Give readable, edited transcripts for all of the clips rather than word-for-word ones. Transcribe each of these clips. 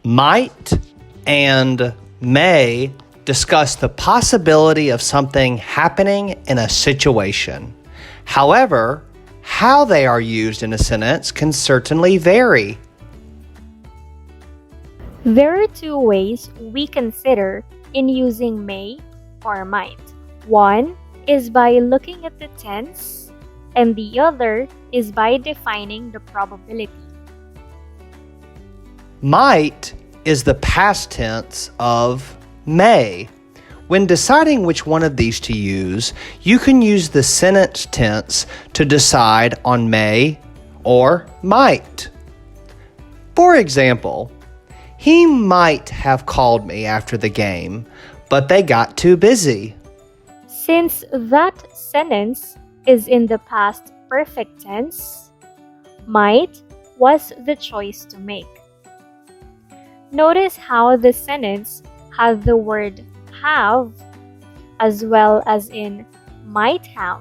Might and may discuss the possibility of something happening in a situation. However, how they are used in a sentence can certainly vary. There are two ways we consider in using may or might. One is by looking at the tense, and the other is by defining the probability. Might is the past tense of may. When deciding which one of these to use, you can use the sentence tense to decide on may or might. For example, he might have called me after the game, but they got too busy. Since that sentence is in the past perfect tense, might was the choice to make. Notice how the sentence has the word have as well as in might have.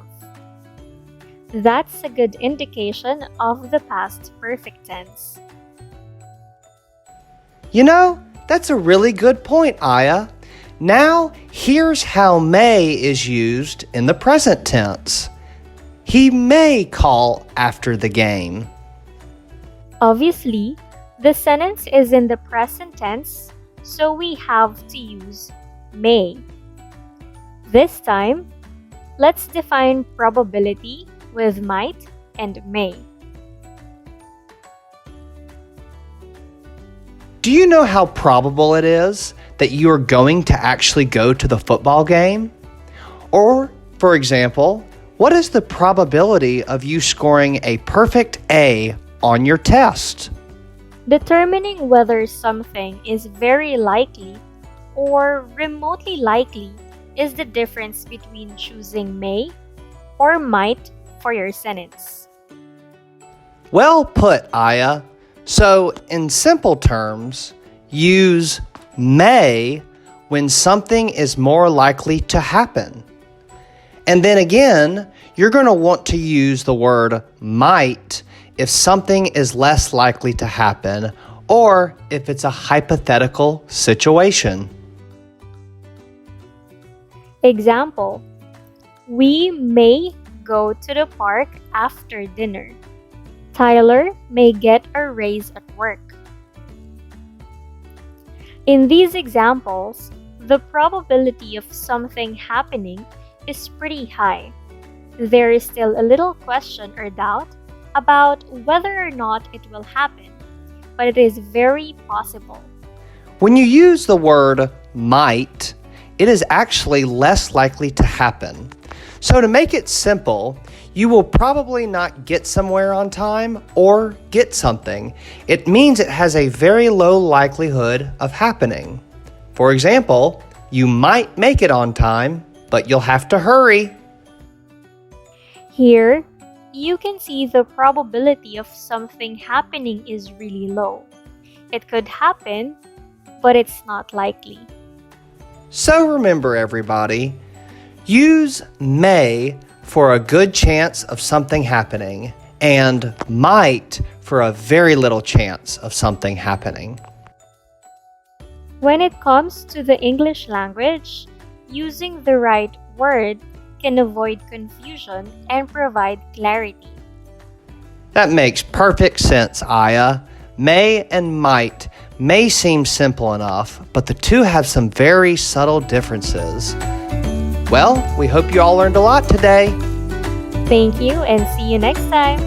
That's a good indication of the past perfect tense. You know, that's a really good point, Aya. Now, here's how may is used in the present tense. He may call after the game. Obviously, the sentence is in the present tense, so we have to use may. This time, let's define probability with might and may. Do you know how probable it is that you are going to actually go to the football game? Or, for example, what is the probability of you scoring a perfect A on your test? Determining whether something is very likely or remotely likely is the difference between choosing may or might for your sentence. Well put, Aya. So, in simple terms, use may when something is more likely to happen. And then again, you're going to want to use the word might if something is less likely to happen or if it's a hypothetical situation. Example: we may go to the park after dinner. Tyler may get a raise at work. In these examples, the probability of something happening is pretty high. There is still a little question or doubt about whether or not it will happen, but it is very possible. When you use the word might, it is actually less likely to happen. So to make it simple, you will probably not get somewhere on time or get something. It means it has a very low likelihood of happening. For example, you might make it on time, but you'll have to hurry. Here, you can see the probability of something happening is really low. It could happen, but it's not likely. So remember, everybody, use may for a good chance of something happening and might for a very little chance of something happening. When it comes to the English language, using the right word can avoid confusion and provide clarity. That makes perfect sense, Aya. May and might may seem simple enough, but the two have some very subtle differences. Well, we hope you all learned a lot today. Thank you and see you next time.